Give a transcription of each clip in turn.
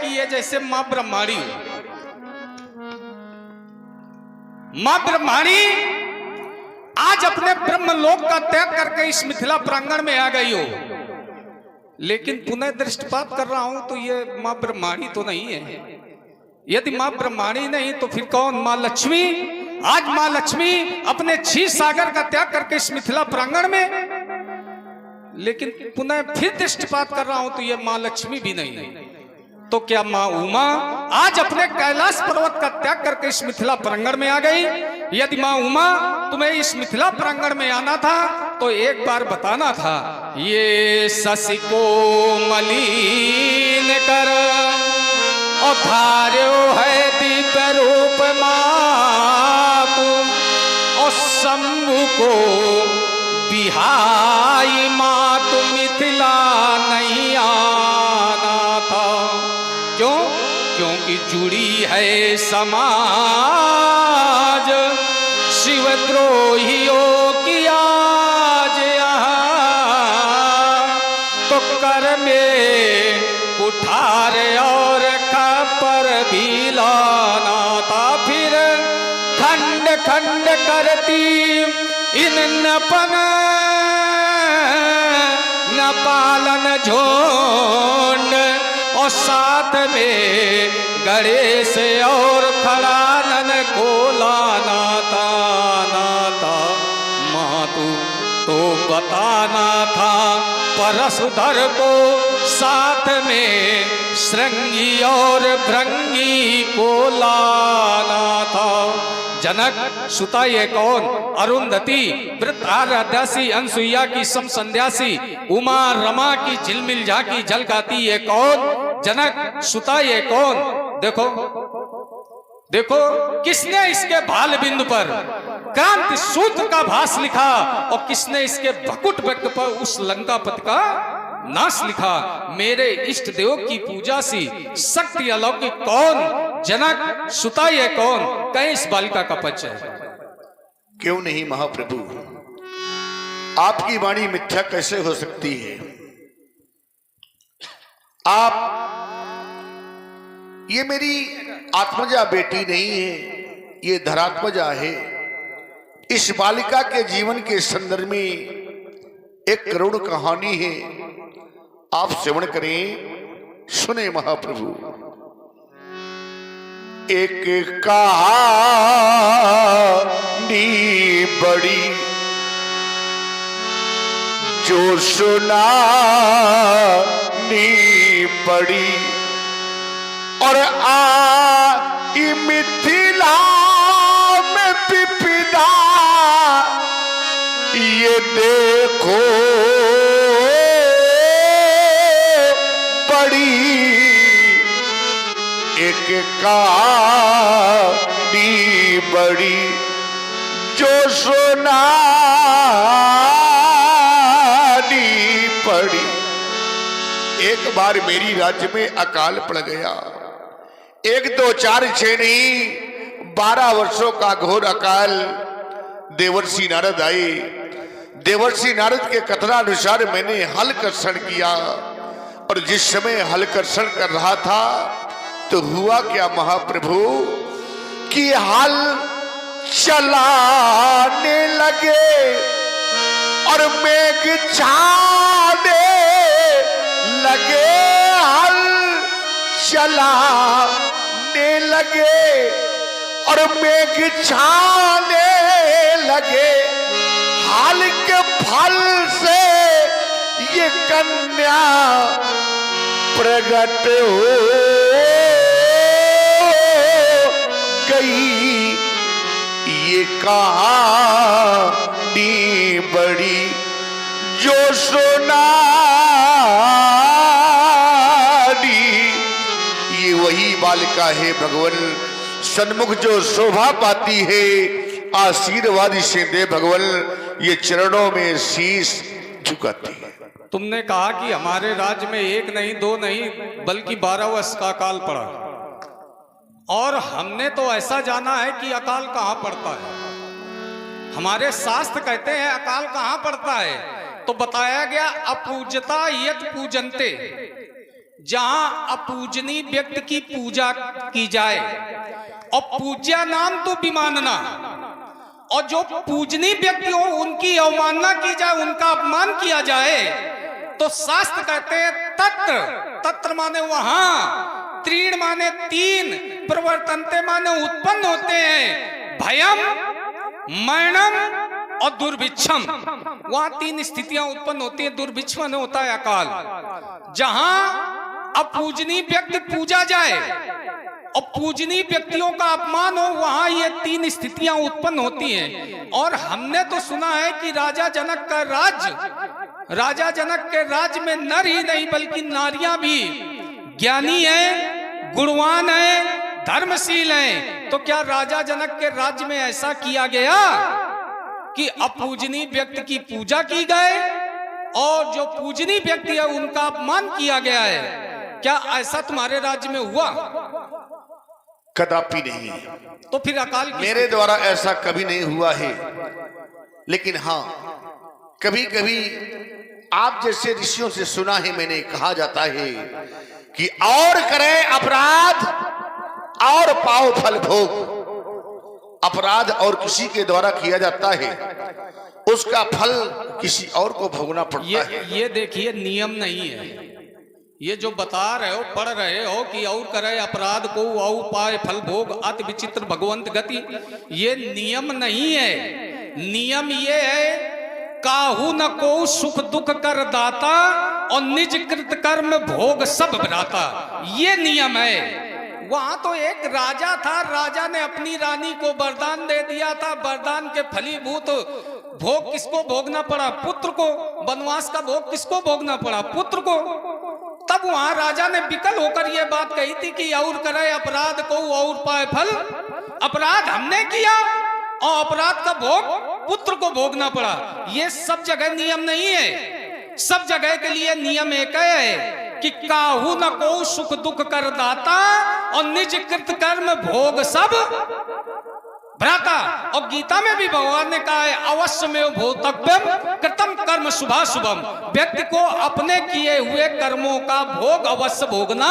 कि ये जैसे मां ब्रह्माणी हो। मां ब्रह्माणी आज अपने ब्रह्मलोक का त्याग करके इस मिथिला प्रांगण में आ गई हो, लेकिन पुनः दृष्टिपात कर रहा हूं तो ये मां ब्रह्माणी तो नहीं है। यदि मां ब्रह्माणी नहीं तो फिर कौन? मां लक्ष्मी। आज मां लक्ष्मी अपने क्षीर सागर का त्याग करके इस मिथिला प्रांगण में, लेकिन पुनः फिर दृष्टिपात कर रहा हूं तो ये मां लक्ष्मी भी नहीं है। तो क्या मां उमा आज अपने कैलाश पर्वत का त्याग करके इस मिथिला प्रांगण में आ गई? यदि मां उमा तुम्हें इस मिथिला प्रांगण में आना था तो एक बार बताना था। ये शशि को मलिन कर और धार्यो है दीप रूप मातु और शंभु को बिहाई मातु मिथिला नहीं आना था। क्यों? क्योंकि जुड़ी है समाज शिवद्रोहियों की आज यहाँ, तो कर में कुठार और खपर भी लाना था। फिर खंड खंड करती इन नपन न पालन झोंड और साथ में गणेश और खड़ानन को लाना था। नाता मातु तो बताना था परशुधर को, साथ में श्रृंगी और भृंगी को लाना था। जनक सुता ये कौन? अरुंधति वृत्रारदासी अनसुईया की सम संध्यासी उमा रमा की झिलमिल झांकी झलकाती ये कौन? जनक सुता ये कौन? देखो देखो किसने इसके भाल बिंदु पर क्रांति सूत्र का भास लिखा और किसने इसके भकुट वक्त पर उस लंकापति का नाश लिखा। मेरे इष्ट देव की पूजा सी शक्ति अलौकिक कौन? जनक सुता ये कौन? कहीं इस बालिका का परिचय। क्यों नहीं महाप्रभु, आपकी वाणी मिथ्या कैसे हो सकती है? आप ये मेरी आत्मजा बेटी नहीं है, ये धरात्मजा है। इस बालिका के जीवन के संदर्भ में एक करुण कहानी है, आप श्रवण करें, सुने महाप्रभु। एक कहानी बड़ी जो सुनानी पड़ी और आई मिथिला में विपदा, ये देखो बड़ी एक कहानी बड़ी जो सुनानी पड़ी। एक बार मेरी राज्य में अकाल पड़ गया। 1 2 4 6 नहीं, 12 वर्षों का घोर अकाल। देवर्षि नारद आए। देवर्षि नारद के कथनानुसार मैंने हल कर्षण किया और जिस समय हल कर्षण कर रहा था तो हुआ क्या महाप्रभु कि हल चलाने लगे और मेघ छाने लगे। हल चलाने लगे और मेघ छाने लगे। हाल के फल से ये कन्या प्रकट हो गई। ये कहानी बड़ी जो सुनानी, ये वही बालिका है भगवान सन्मुख जो शोभा पाती है। आशीर्वाद से दे भगवान, ये चरणों में शीश झुकाती है। तुमने कहा कि हमारे राज्य में 1 नहीं 2 नहीं बल्कि 12 वर्ष का अकाल पड़ा, और हमने तो ऐसा जाना है कि अकाल कहाँ पड़ता है। हमारे शास्त्र कहते हैं अकाल कहाँ पड़ता है, तो बताया गया अपूजता यत पूजनते, जहां अपूजनीय व्यक्ति की पूजा की जाए और पूज्या नाम तो विमानना, और जो पूजनीय व्यक्ति हो उनकी अवमानना की जाए, उनका अपमान किया जाए, तो शास्त्र कहते हैं तत्र, तत्र माने वहां, तीर्ण माने तीन, प्रवर्तनते माने उत्पन्न होते हैं, भयम, मरणम और दुर्भिक्षम। वहां तीन स्थितियां उत्पन्न होती हैं। दुर्भिक्ष माने होता है अकाल। जहां अपूजनीय व्यक्ति पूजा जाए और पूजनीय व्यक्तियों का अपमान हो, वहां ये तीन स्थितियां उत्पन्न होती हैं। और हमने तो सुना है कि राजा जनक का राज्य, राजा जनक के राज्य में नर ही नहीं बल्कि नारियां भी ज्ञानी हैं, गुणवान हैं, धर्मशील हैं। तो क्या राजा जनक के राज्य में ऐसा किया गया कि अपूजनीय व्यक्ति की पूजा की गए और जो पूजनीय व्यक्ति है उनका अपमान किया गया है? क्या ऐसा तुम्हारे राज्य में हुआ? कदापि नहीं। तो फिर अकाल मेरे द्वारा ऐसा कभी नहीं हुआ है। लेकिन हाँ, कभी कभी आप जैसे ऋषियों से सुना है, मैंने कहा जाता है कि और करें अपराध और पाओ फल भोग। अपराध और किसी के द्वारा किया जाता है, उसका फल किसी और को भोगना पड़ता है। ये देखिए नियम नहीं है। ये जो बता रहे हो, पढ़ रहे हो कि और करे अपराध को और पाए फल भोग, अति विचित्र भगवंत गति, ये नियम नहीं है। नियम ये है काहू न को सुख दुख कर दाता और निज कृत कर्म भोग सब भ्राता, ये नियम है। वहां तो एक राजा था, राजा ने अपनी रानी को वरदान दे दिया था। वरदान के फलीभूत भोग किसको भोगना पड़ा? पुत्र को। वनवास का भोग किसको भोगना पड़ा? पुत्र को। तब वहां राजा ने विकल होकर यह बात कही थी कि और करे अपराध को और पाए फल। अपराध हमने किया और अपराध का भोग पुत्र को भोगना पड़ा। ये सब जगह नियम नहीं है। सब जगह के लिए नियम एक है कि काहू न को सुख दुख कर दाता और निज कृत कर्म भोग सब भ्राता। और गीता में भी भगवान ने कहा है अवश्य में भोक्तव्यम कृतम कर्म शुभाशुभम। व्यक्ति को अपने किए हुए कर्मों का भोग अवश्य भोगना।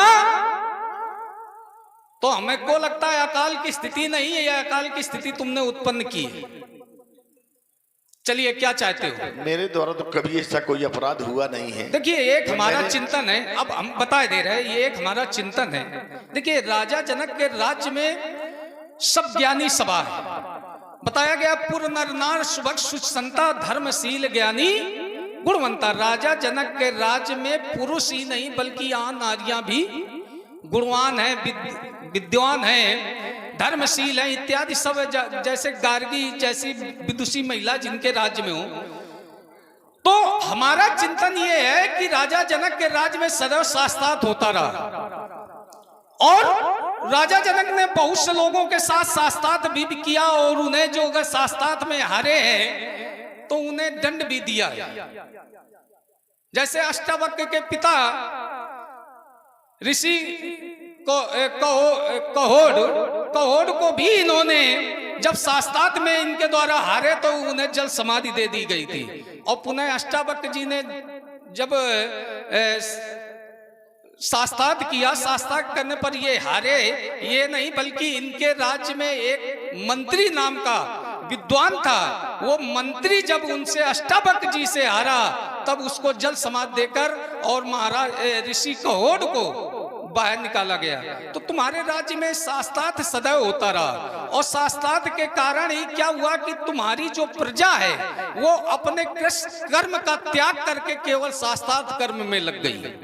तो हमें को लगता है अकाल की स्थिति नहीं है, यह अकाल की स्थिति तुमने उत्पन्न की है। चलिए क्या चाहते हो? मेरे द्वारा तो कभी ऐसा कोई अपराध हुआ नहीं है। देखिए एक हमारा चिंतन है, अब हम बता दे रहे हैं, ये एक हमारा चिंतन है। देखिए राजा जनक के राज्य में सब ज्ञानी सभा है। बताया गया पुर नर नार सुभग सुचसंता धर्मशील ज्ञानी गुणवंता। राजा जनक के राज्य में पुरुष ही नहीं बल्कि यहाँ नारियां भी गुणवान है, विद्वान है, धर्मशील है इत्यादि सब। जैसे गार्गी जैसी विदुषी महिला जिनके राज्य में हो। तो हमारा चिंतन ये है कि राजा जनक के राज्य में सदैव शास्त्रार्थ होता रहा और राजा जनक ने बहुत से लोगों के साथ शास्त्रार्थ भी किया और उन्हें जो अगर शास्त्रार्थ में हारे हैं तो उन्हें दंड भी दिया। जैसे अष्टावक्र के पिता ऋषि कहोड़ को भी इन्होंने जब शास्त्रार्थ में इनके द्वारा हारे तो उन्हें जल समाधि दे दी गई थी। और पुनः अष्टावक्र जी ने जब शास्त्रार्थ किया, शास्त्रार्थ करने पर ये हारे, ये नहीं बल्कि इनके राज्य में एक मंत्री नाम का विद्वान था। वो मंत्री जब उनसे अष्टावक्र जी से हारा तब उसको जल समाधि देकर और महाराज ऋषि कहोड़ को बाहर निकाला गया। तो तुम्हारे राज्य में शास्त्रार्थ सदैव होता रहा और शास्त्रार्थ के कारण ही क्या हुआ कि तुम्हारी जो प्रजा है वो अपने कृष्ण कर्म का त्याग करके केवल शास्त्रार्थ कर्म में लग गई।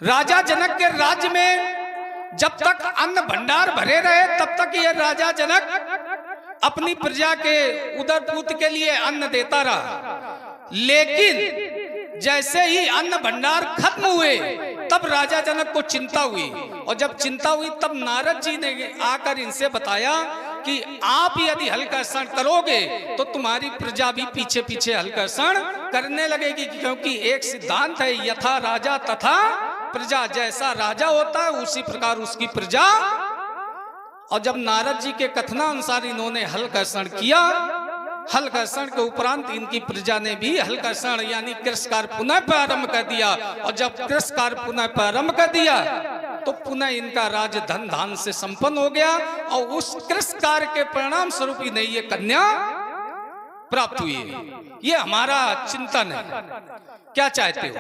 राजा जनक के राज्य में जब तक अन्न भंडार भरे रहे तब तक ये राजा जनक अपनी प्रजा के उदरपूत के लिए अन्न देता रहा। लेकिन जैसे ही अन्न भंडार खत्म हुए तब राजा जनक को चिंता हुई और जब चिंता हुई तब नारद जी ने आकर इनसे बताया कि आप यदि हलकर्षण करोगे तो तुम्हारी प्रजा भी पीछे पीछे हलकर्षण करने लगेगी, क्योंकि एक सिद्धांत है यथा राजा तथा प्रजा। जैसा राजा होता है उसी प्रकार उसकी प्रजा। और जब नारद जी के कथनानुसार इन्होंने हलकर्षण किया, हलकर्षण के उपरांत इनकी प्रजा ने भी हलकर्षण यानी कृषकार पुनः प्रारंभ कर दिया। और जब कृषकार पुनः प्रारंभ कर दिया तो पुनः इनका राज धन धान से संपन्न हो गया और उस कृषकार के परिणाम स्वरूप ही नहीं ये कन्या प्राप्त हुई है। ये हमारा चिंतन है। क्या चाहते हो?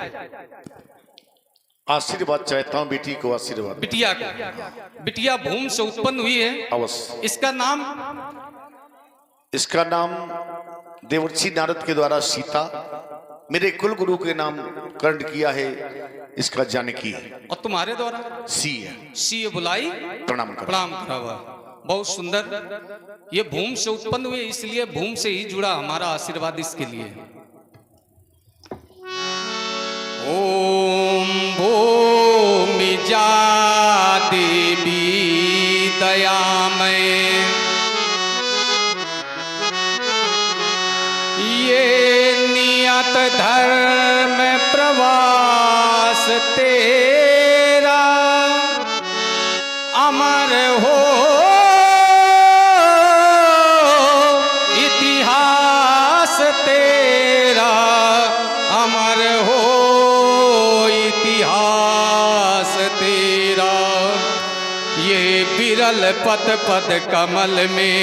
आशीर्वाद चाहता हूँ, बेटी को आशीर्वाद। बिटिया को, बिटिया भूमि से उत्पन्न हुई है। अवश्य। इसका नाम देवर्षि नारद के द्वारा सीता, मेरे कुल गुरु के नाम कर्ण किया है, इसका जानकी है। और तुम्हारे द्वारा सी है। सी बुलाई प्रणाम कर। प्रणाम करा हुआ। बहुत सुंदर। ये भूमि से उत्पन्न हुए इसलिए भूमि से ही जुड़ा हमारा आशीर्वाद इसके लिए। ओम भूमि जा देवी दयामय, ये नियत धर्म प्रवास तेरा, अमर हो इतिहास तेरा, अमर हो इतिहास तेरा। ये विरल पद पद कमल में